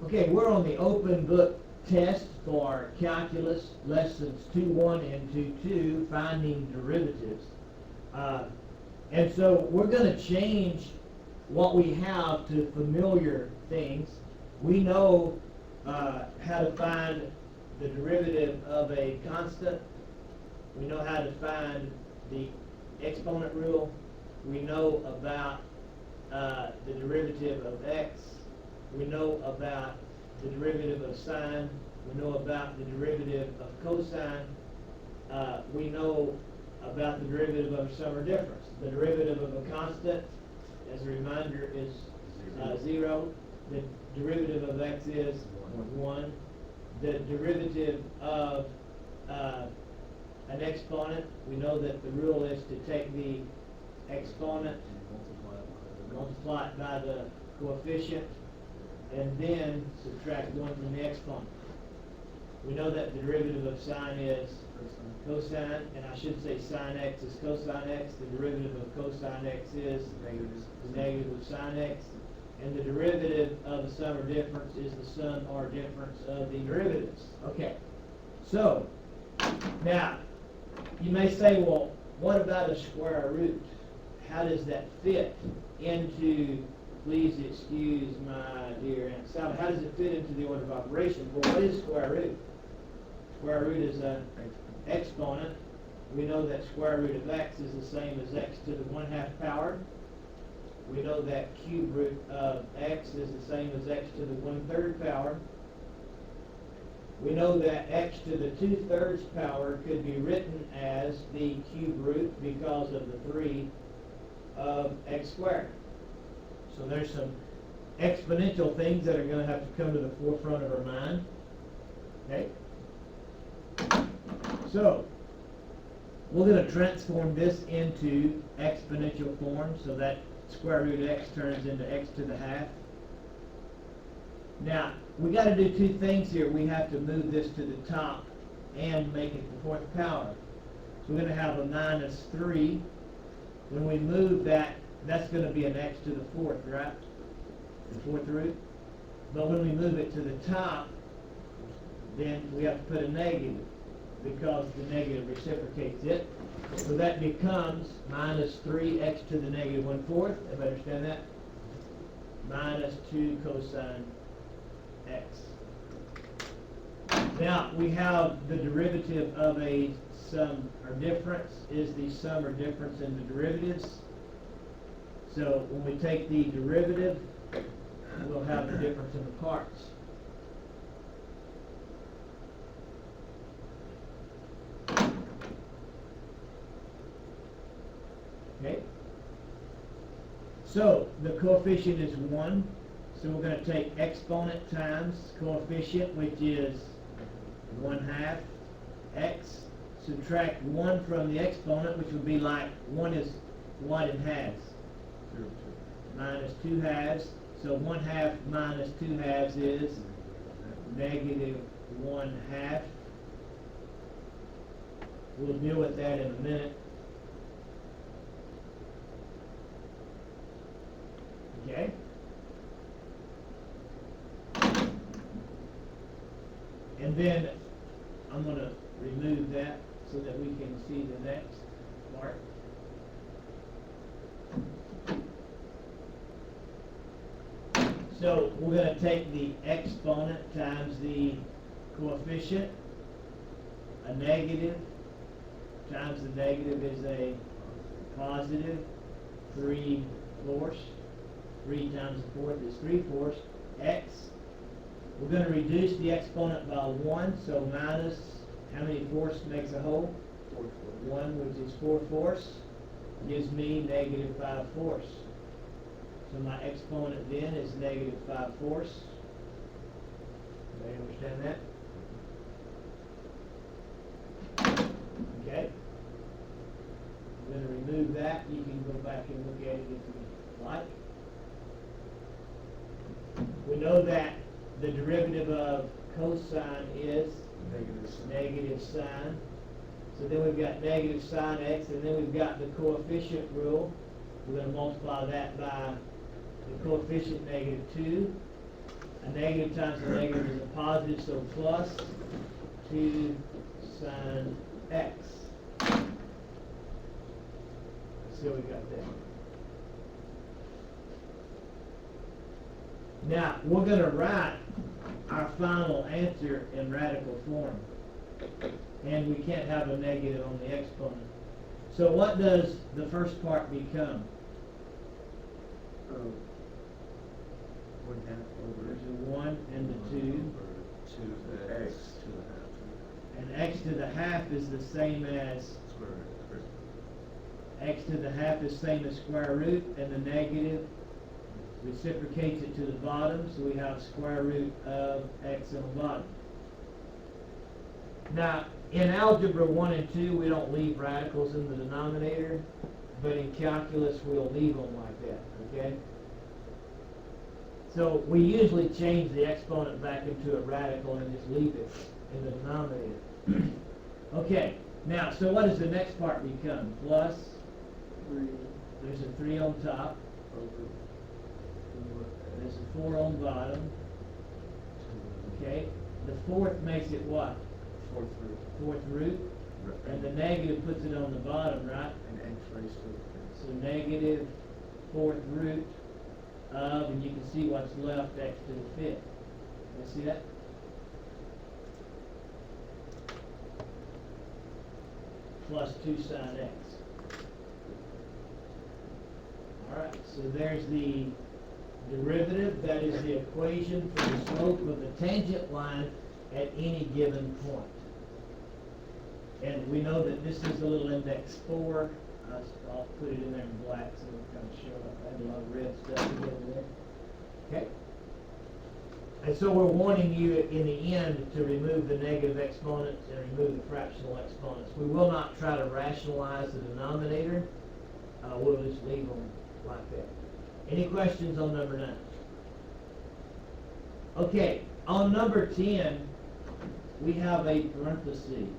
Okay, we're on the open book test for calculus lessons 2.1 and 2.2, finding derivatives. And so we're going to change what we have to familiar things. We know how to find the derivative of a constant. We know how to find the exponent rule. We know about the derivative of x. We know about the derivative of sine. We know about the derivative of cosine. We know about the derivative of sum or difference. The derivative of a constant, as a reminder, is 0. The derivative of x is 1. The derivative of an exponent, we know that the rule is to take the exponent, multiply it by the coefficient, and then subtract 1 from the exponent. We know that the derivative of sine is cosine, and I should say sine x is cosine x. The derivative of cosine x is the negative of sine x. And the derivative of the sum or difference is the sum or difference of the derivatives. Okay, so now you may say, well, what about a square root? How does that fit into, please excuse my dear Aunt Sally, how does it fit into the order of operation? Well, what is square root? Square root is an exponent. We know that square root of x is the same as x to the 1/2 power. We know that cube root of x is the same as x to the 1/3 power. We know that x to the 2/3 power could be written as the cube root because of the 3 of x squared. So there's some exponential things that are going to have to come to the forefront of our mind. Okay? So we're going to transform this into exponential form so that square root of x turns into x to the 1/2. Now, we got to do two things here. We have to move this to the top and make it the 4th power. So we're going to have a minus 3. When we move that, that's going to be an x to the 4th, right? The 4th root. But when we move it to the top, then we have to put a negative because the negative reciprocates it. So that becomes minus 3x to the negative 1/4. Everybody understand that? Minus 2 cosine x. Now we have the derivative of a sum or difference is the sum or difference in the derivatives. So when we take the derivative, we'll have the difference in the parts. Okay? So the coefficient is 1. So we're going to take exponent times coefficient, which is 1/2 x. Subtract 1 from the exponent, which would be like 1 is what in halves? Minus 2/2. So 1/2 minus 2/2 is negative 1/2. We'll deal with that in a minute. Okay? And then I'm going to remove that so that we can see the next part. So we're going to take the exponent times the coefficient. A negative times the negative is a positive 3/4. 3 times the 4th is 3/4 x. We're going to reduce the exponent by 1, so minus, how many fourths makes a whole? 1, which is 4/4, gives me negative 5/4. So my exponent then is negative 5/4. Everybody understand that? Okay. I'm going to remove that. You can go back and look at it if you like. We know that the derivative of cosine is negative sine. So then we've got negative sine x, and then we've got the coefficient rule. We're going to multiply that by the coefficient negative 2, A negative times a negative is a positive, so plus 2 sine x. So we got that. Now, we're going to write our final answer in radical form. And we can't have a negative on the exponent. So what does the first part become? 1/2 over There's a 1 and the 2. 2x to the half. And x to the half is the same as, Square root. x to the half is same as square root, and the negative reciprocates it to the bottom, so we have square root of x on the bottom. Now, in algebra 1 and 2, we don't leave radicals in the denominator, but in calculus, we'll leave them like that, okay? So we usually change the exponent back into a radical and just leave it in the denominator. Okay, now, so what does the next part become? Plus, 3 there's a 3 on top, over there's a 4 on bottom, okay? The fourth makes it what? 4th root. Fourth root, and the negative puts it on the bottom, right? And x raised to the fifth. So negative fourth root of, and you can see what's left, x to the fifth. You see that? Plus 2 sine x. Alright, so there's the derivative, that is the equation for the slope of the tangent line at any given point. And we know that this is a little index 4. I'll put it in there in black so it kind of show up. I had a lot of red stuff to go there. Okay? And so we're wanting you in the end to remove the negative exponents and remove the fractional exponents. We will not try to rationalize the denominator. We'll just leave them like that. Any questions on number 9? Okay, on number 10, we have a parenthesis.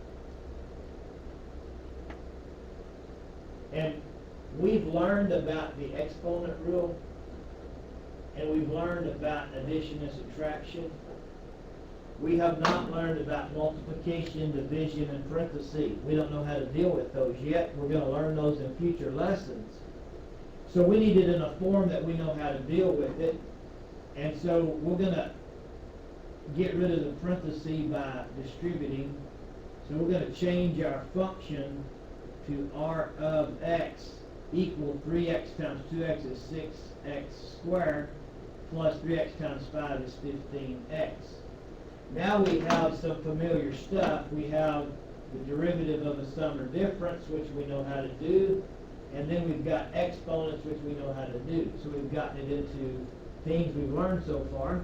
And we've learned about the exponent rule, and we've learned about addition and subtraction. We have not learned about multiplication, division, and parentheses. We don't know how to deal with those yet. We're going to learn those in future lessons. So we need it in a form that we know how to deal with it. And so we're going to get rid of the parentheses by distributing. So we're going to change our function to r of x equal 3x times 2x is 6x squared, plus 3x times 5 is 15x. Now we have some familiar stuff. We have the derivative of a sum or difference, which we know how to do, and then we've got exponents, which we know how to do. So we've gotten it into things we've learned so far.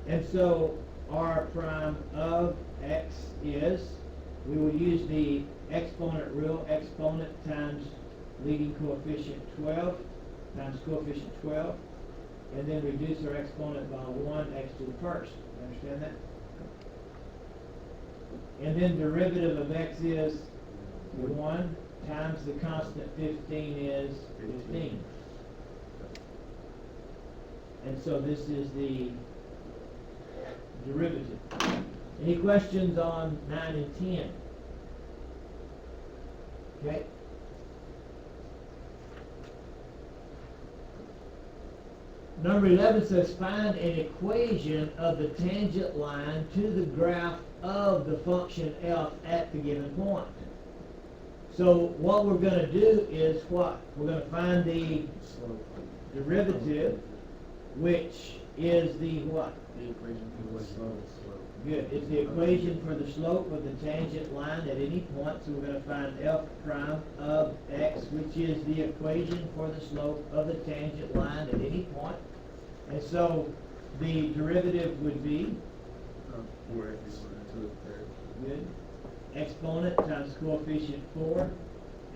And so r prime of x is, we will use the exponent rule, exponent times leading coefficient 12 times coefficient 12, and then reduce our exponent by 1, x to the first. You understand that? And then derivative of x is 1 times the constant 15 is 15. And so this is the derivative. Any questions on 9 and 10? Okay. Number 11 says find an equation of the tangent line to the graph of the function f at the given point. So what we're going to do is what? We're going to find the derivative, which is the what? The equation for the slope. Good. It's the equation for the slope of the tangent line at any point. So we're going to find f prime of x, which is the equation for the slope of the tangent line at any point. And so the derivative would be 4x to the third. good. Exponent times coefficient 4.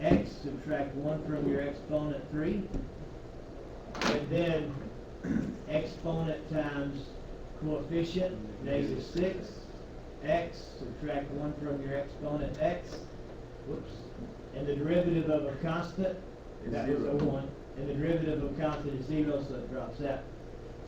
X, subtract 1 from your exponent 3. And then exponent times coefficient, negative 6. X, subtract 1 from your exponent x. Whoops. And the derivative of a constant, that was a 1. And the derivative of a constant is 0, so it drops out.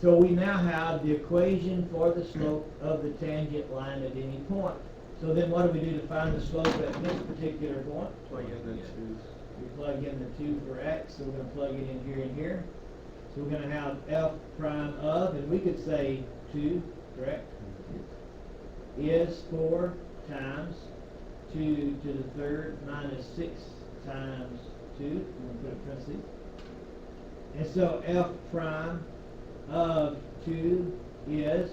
So we now have the equation for the slope of the tangent line at any point. So then what do we do to find the slope at this particular point? Plug in the twos. We plug in the 2 for x, so we're going to plug it in here and here. So we're going to have f prime of, and we could say 2, correct? Is 4 times 2 to the third minus 6 times 2. We're going to put it in parentheses. And so f prime of 2 is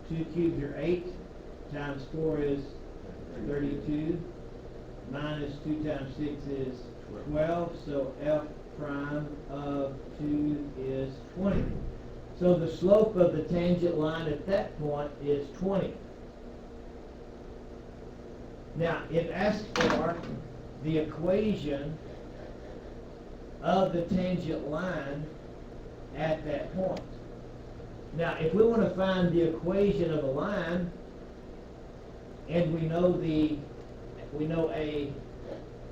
2 cubes are 8 times 4 is 32 minus 2 times 6 is 12. So f prime of 2 is 20. So the slope of the tangent line at that point is 20. Now, it asks for the equation of the tangent line at that point. Now, if we want to find the equation of a line, and we know a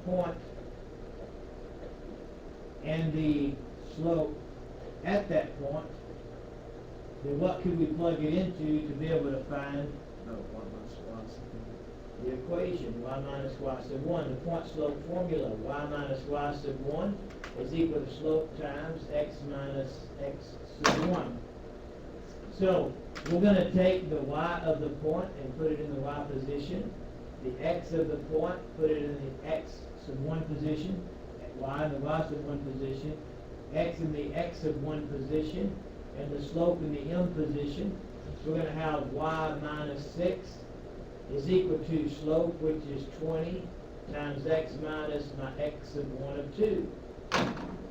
point and the slope at that point, then what could we plug it into to be able to find No, 1 minus y. the equation? Y minus y sub 1. The point slope formula, y minus y sub 1 is equal to slope times x minus x sub 1. So we're going to take the y of the point and put it in the y position, the x of the point, put it in the x sub 1 position, y in the y sub 1 position, x in the x sub 1 position, and the slope in the m position. So we're going to have y minus 6 is equal to slope, which is 20, times x minus my x sub 1 of 2.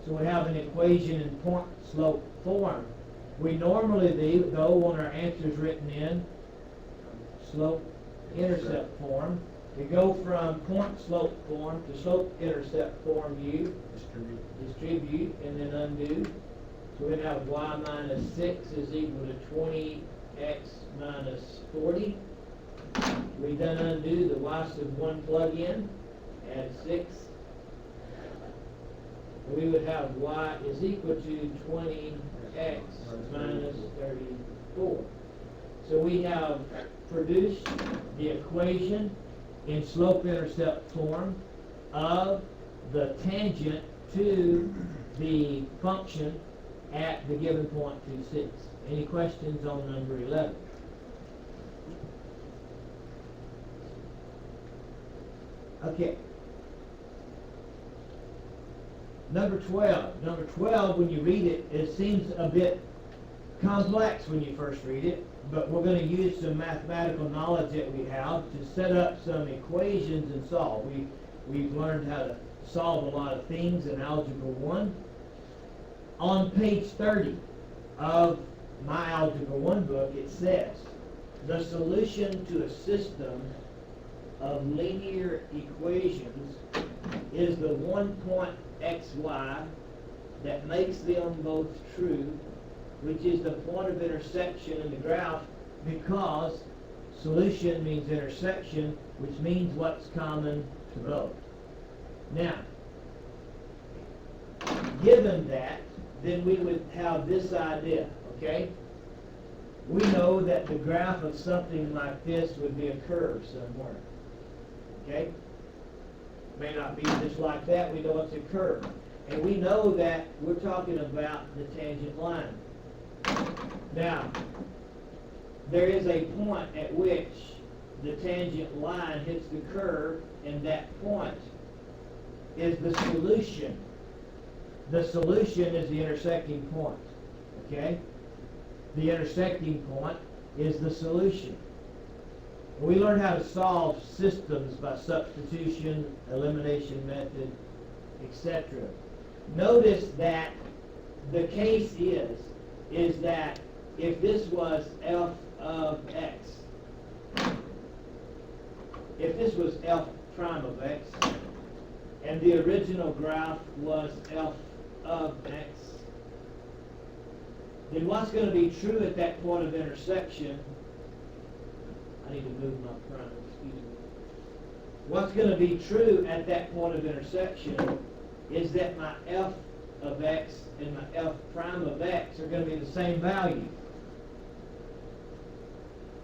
So we have an equation in point slope form. We normally, though, want our answers written in slope intercept form. We go from point slope form to slope intercept form u, distribute, and then undo. So we're going to have y minus 6 is equal to 20x minus 40. We then undo the y sub 1 plug in, add 6. We would have y is equal to 20x minus 34. So we have produced the equation in slope-intercept form of the tangent to the function at the given point 2, 6. Any questions on number 11? Okay. Number 12. Number 12, when you read it, it seems a bit complex when you first read it, but we're going to use some mathematical knowledge that we have to set up some equations and solve. We've learned how to solve a lot of things in Algebra 1. On page 30 of my Algebra 1 book, it says, the solution to a system of linear equations is the one point xy that makes them both true, which is the point of intersection in the graph, because solution means intersection, which means what's common to both. Now, given that, then we would have this idea, okay? We know that the graph of something like this would be a curve somewhere, okay? May not be just like that. We know it's a curve. And we know that we're talking about the tangent line. Now, there is a point at which the tangent line hits the curve, and that point is the solution. The solution is the intersecting point, okay? The intersecting point is the solution. We learn how to solve systems by substitution, elimination method, etc. Notice that the case is that if this was f of x, if this was f prime of x, and the original graph was f of x, then what's going to be true at that point of intersection? I need to move my prime, excuse me. What's going to be true at that point of intersection is that my f of x and my f prime of x are going to be the same value.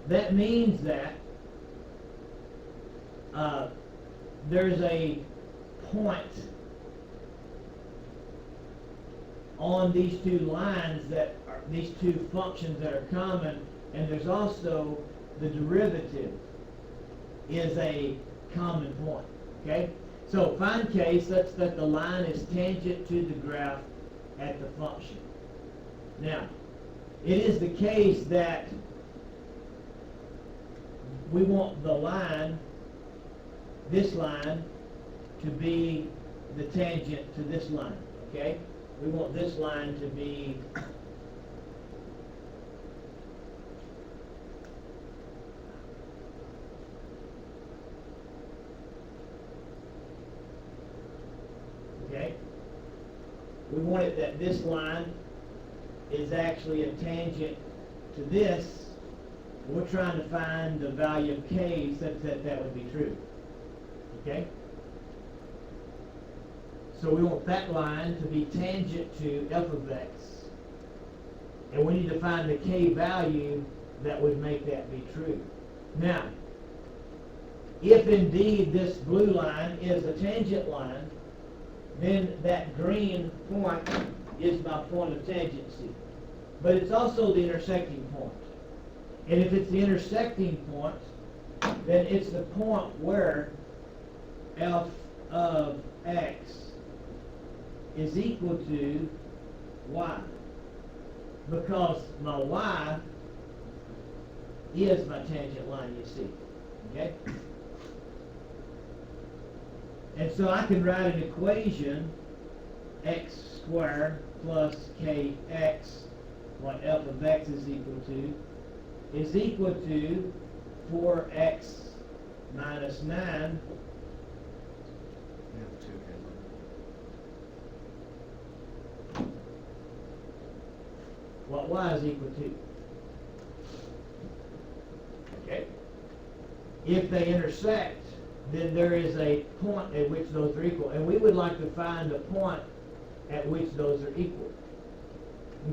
that means that there's a point on these two lines that are these two functions that are common, and there's also the derivative is a common point. Okay? So find k such that the line is tangent to the graph at the function. Now, it is the case that we want the line, this line, to be the tangent to this line. Okay? We want this line to be okay? We want it that this line is actually a tangent to this. We're trying to find the value of k such that that would be true. Okay? So we want that line to be tangent to f of x. And we need to find the k value that would make that be true. Now, if indeed this blue line is a tangent line, then that green point is my point of tangency. But it's also the intersecting point. And if it's the intersecting point, then it's the point where f of x is equal to y. Because my y is my tangent line, you see. Okay? And so I can write an equation, x squared plus kx, what f of x is equal to 4x minus 9 what y is equal to. Okay? If they intersect, then there is a point at which those are equal. And we would like to find a point at which those are equal.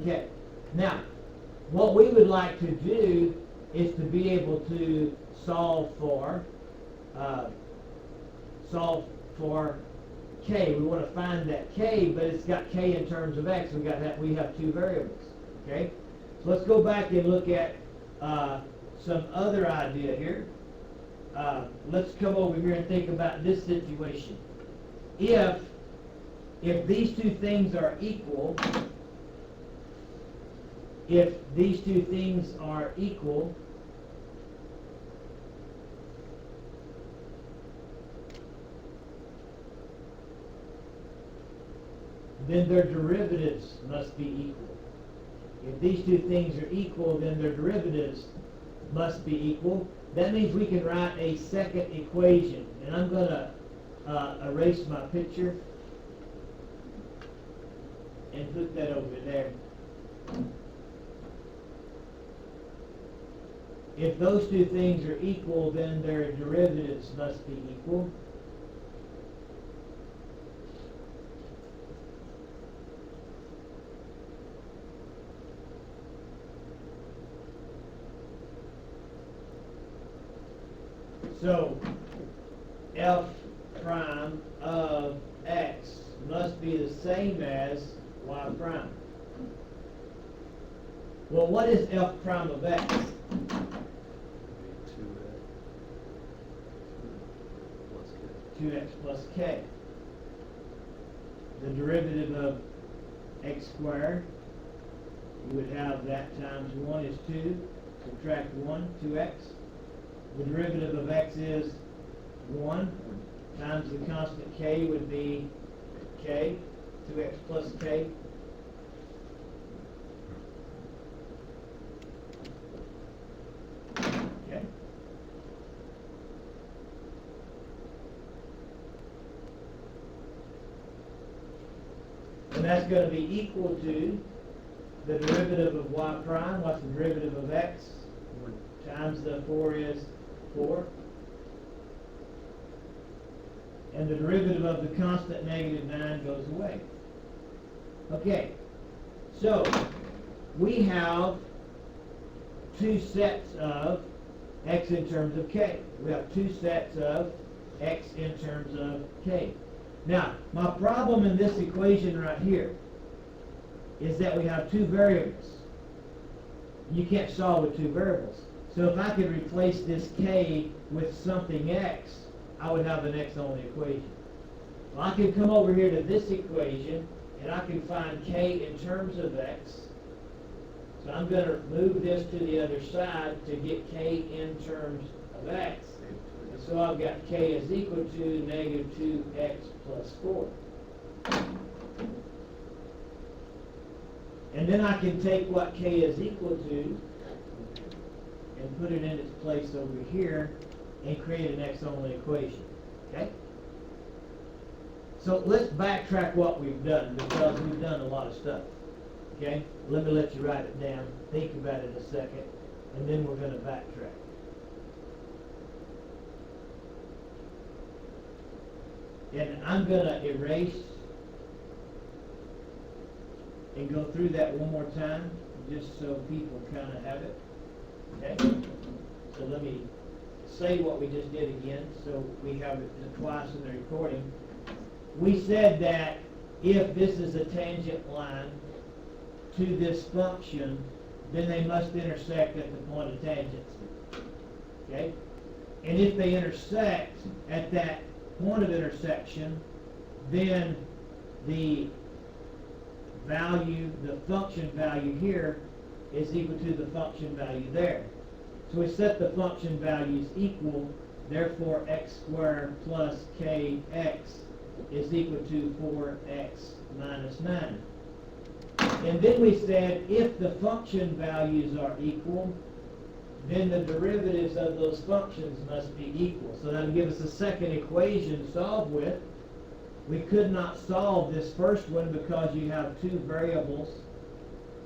Okay. Now, what we would like to do is to be able to solve for k. We want to find that k, but it's got k in terms of x. We have two variables. Okay. So let's go back and look at some other idea here. Let's come over here and think about this situation. If these two things are equal, then their derivatives must be equal. If these two things are equal, then their derivatives must be equal. That means we can write a second equation. And I'm going to erase my picture and put that over there. If those two things are equal, then their derivatives must be equal. So, f prime of x must be the same as y prime. Well, what is f prime of x? 2x plus k. The derivative of x squared, you would have that times 1 is 2. Subtract 1, 2x. The derivative of x is 1 times the constant k would be k, 2x plus k. Okay. And that's going to be equal to the derivative of y prime. What's the derivative of x? 1 times the 4 is 4. And the derivative of the constant negative 9 goes away. Okay, so we have two sets of x in terms of k. We have two sets of x in terms of k. Now, my problem in this equation right here is that we have two variables. You can't solve with two variables. So if I could replace this k with something x, I would have an x-only equation. Well, I could come over here to this equation, and I can find k in terms of x. So I'm going to move this to the other side to get k in terms of x. And so I've got k is equal to negative 2x plus 4. And then I can take what k is equal to and put it in its place over here and create an x-only equation. Okay? So let's backtrack what we've done, because we've done a lot of stuff. Okay? Let me let you write it down. Think about it a second, and then we're going to backtrack. And I'm going to erase and go through that one more time, just so people kind of have it. Okay? So let me say what we just did again, so we have it twice in the recording. We said that if this is a tangent line to this function, then they must intersect at the point of tangency. Okay? And if they intersect at that point of intersection, then the value, the function value here, is equal to the function value there. So we set the function values equal, therefore x squared plus kx is equal to 4x minus 9. And then we said if the function values are equal, then the derivatives of those functions must be equal. So that'll give us a second equation to solve with. We could not solve this first one because you have two variables,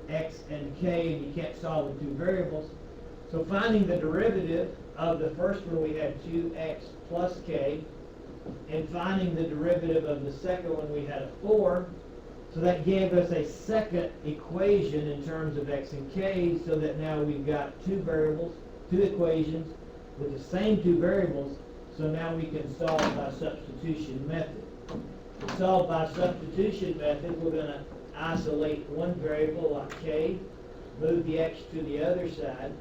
x and k, and you can't solve with two variables. So finding the derivative of the first one, we had 2x plus k, and finding the derivative of the second one, we had a 4. So that gave us a second equation in terms of x and k, so that now we've got two variables, two equations with the same two variables, so now we can solve by substitution method. To solve by substitution method, we're going to isolate one variable like k, move the x to the other side.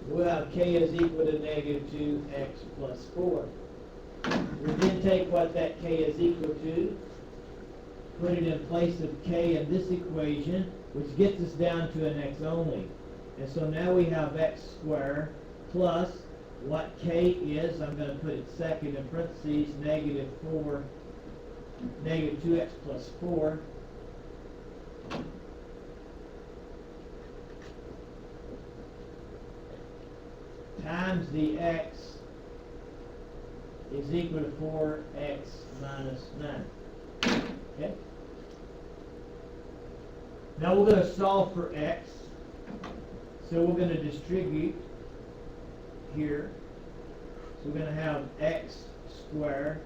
We'll have k is equal to negative 2x plus 4. We then take what that k is equal to, put it in place of k in this equation, which gets us down to an x only. And so now we have x squared plus what k is, I'm going to put it second in parentheses, negative 2x plus 4. Times the x is equal to 4x minus 9. Okay? Now we're going to solve for x. So we're going to distribute here. So we're going to have x squared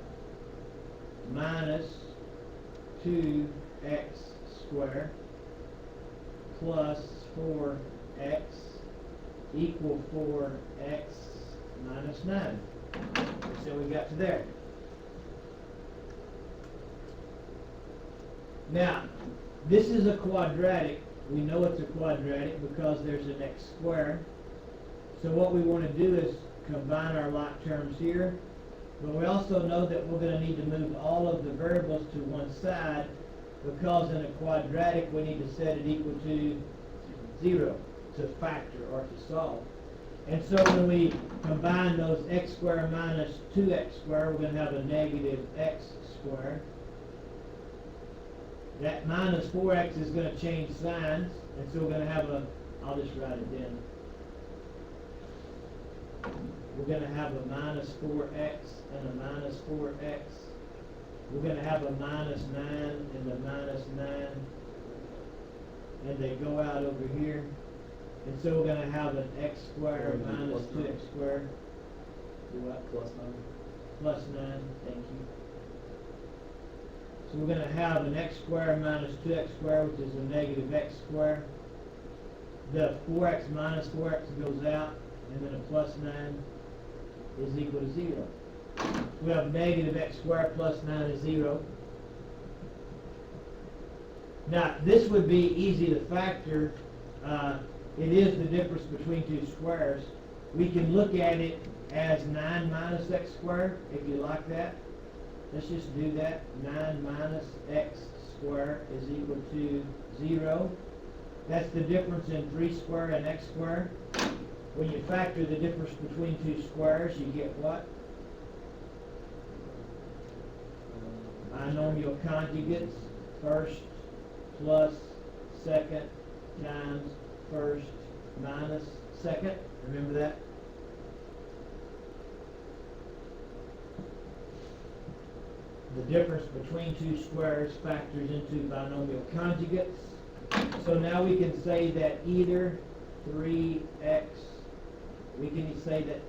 minus 2x squared plus 4x equal 4x minus 9. So we got to there. Now, this is a quadratic. We know it's a quadratic because there's an x squared. So what we want to do is combine our like terms here. But we also know that we're going to need to move all of the variables to one side, because in a quadratic we need to set it equal to 0 to factor or to solve. And so when we combine those x squared minus 2x squared, we're going to have a negative x squared. That minus 4x is going to change signs, and so we're going to have a, I'll just write it down. We're going to have a minus 4x and a minus 4x. We're going to have a minus 9 and a minus 9. And they go out over here. And so we're going to have an x squared minus 2x squared. Do what? Plus 9. Plus 9, thank you. So we're going to have an x squared minus 2x squared, which is a negative x squared. the 4x minus 4x goes out, and then a plus 9 is equal to 0. We have negative x squared plus 9 is 0. Now, this would be easy to factor. It is the difference between two squares. We can look at it as 9 minus x squared, if you like that. Let's just do that. 9 minus x squared is equal to 0. That's the difference in 3 squared and x squared. When you factor the difference between two squares, you get what? Binomial conjugates. First plus second times first minus second. Remember that? The difference between two squares factors into binomial conjugates. So now we can say that either 3x, we can say that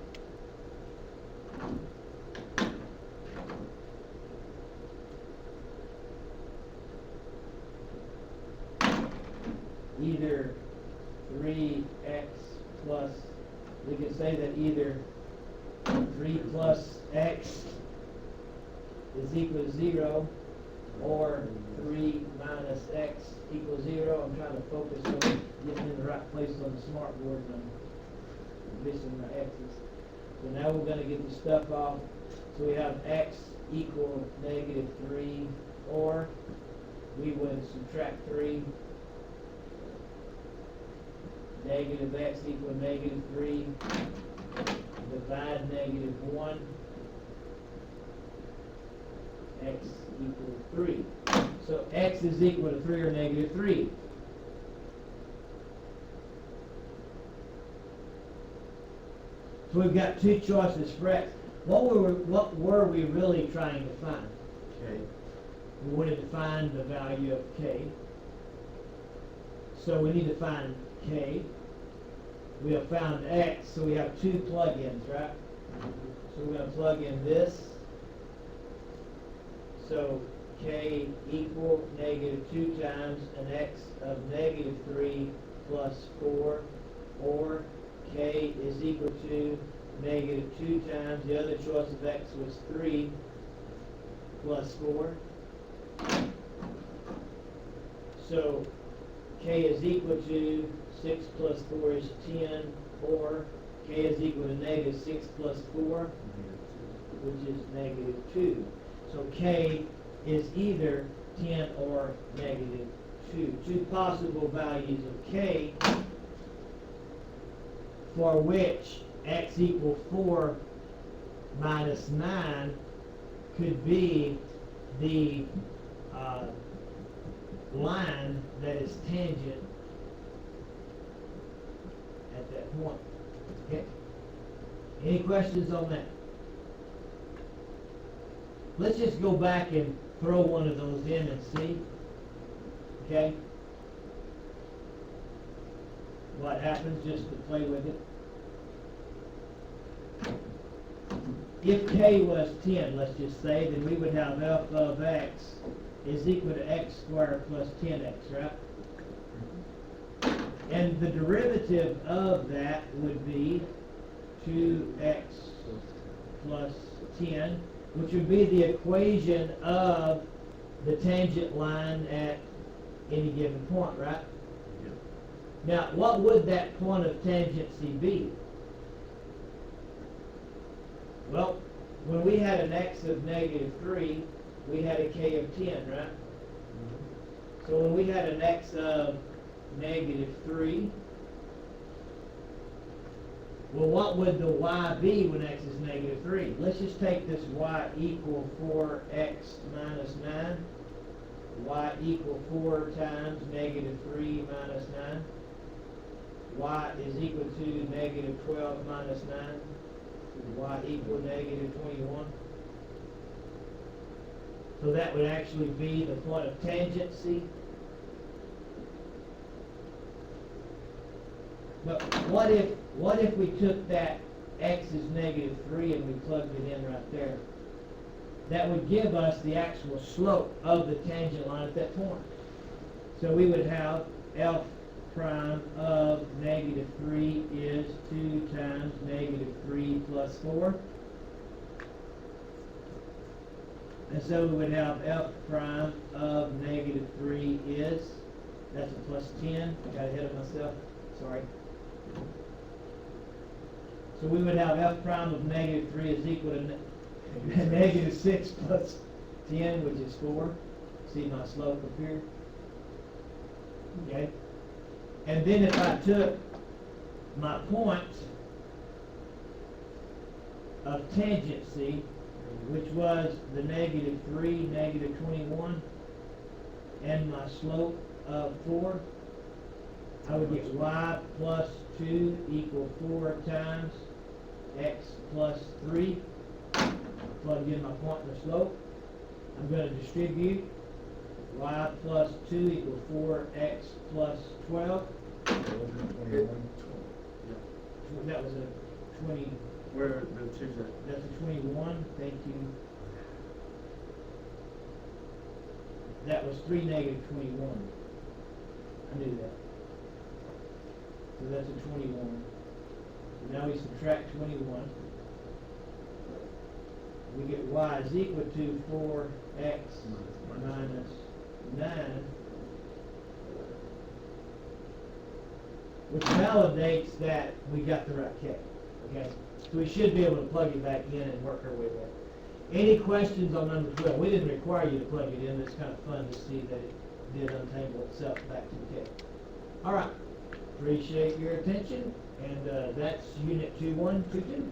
either 3x plus, we can say that either 3 plus x is equal to 0, or 3 minus x equals 0. I'm trying to focus on getting in the right place on the smartboard, and I'm missing my x's. So now we're going to get the stuff off. So we have x equal negative 3, or we would subtract 3. Negative x equal negative 3. Divide negative 1. X equals 3. So x is equal to 3 or negative 3. So we've got two choices for x. What were we really trying to find? K. We wanted to find the value of k. So we need to find k. We have found x, so we have two plug-ins, right? So we're going to plug in this. So k equal negative 2 times an x of negative 3 plus 4, or k is equal to negative 2 times, the other choice of x was 3 plus 4. So k is equal to 6 plus 4 is 10, or k is equal to negative 6 plus 4, which is negative 2. So k is either 10 or negative 2. Two possible values of k for which x equals 4 minus 9 could be the line that is tangent at that point. Okay. Any questions on that? Let's just go back and throw one of those in and see. Okay? What happens, just to play with it. If k was 10, let's just say, then we would have f of x is equal to x squared plus 10x, right? And the derivative of that would be 2x plus 10, which would be the equation of the tangent line at any given point, right? Yep. Now, what would that point of tangency be? Well, when we had an x of negative 3, we had a k of 10, right? So when we had an x of negative 3, well, what would the y be when x is negative 3? Let's just take this y equal 4x minus 9. Y equal 4 times negative 3 minus 9. Y is equal to negative 12 minus 9. Y equal negative 21. So that would actually be the point of tangency. But what if we took that x is negative 3 and we plugged it in right there? That would give us the actual slope of the tangent line at that point. So we would have f prime of negative 3 is 2 times negative 3 plus 4. And so we would have f prime of negative 3 is, that's a plus 10. I got ahead of myself, sorry. So we would have f prime of negative 3 is equal to negative 6 plus 10, which is 4. See my slope up here? Okay. And then if I took my point of tangency, which was the negative 3, negative 21, and my slope of 4, I would get y plus 2 equal 4 times x plus 3. Plug in my point and the slope. I'm going to distribute y plus 2 equals 4x plus 12. That was a 20. Where the two's at? That's a 21. Thank you. That was 3 negative 21. I knew that. So that's a 21. So now we subtract 21. We get y is equal to 4x minus 9, which validates that we got the right k. Okay? So we should be able to plug it back in and work our way back. Any questions on number 12? We didn't require you to plug it in. It's kind of fun to see that it did untangle itself back to the k. All right. Appreciate your attention. And that's Unit 2122.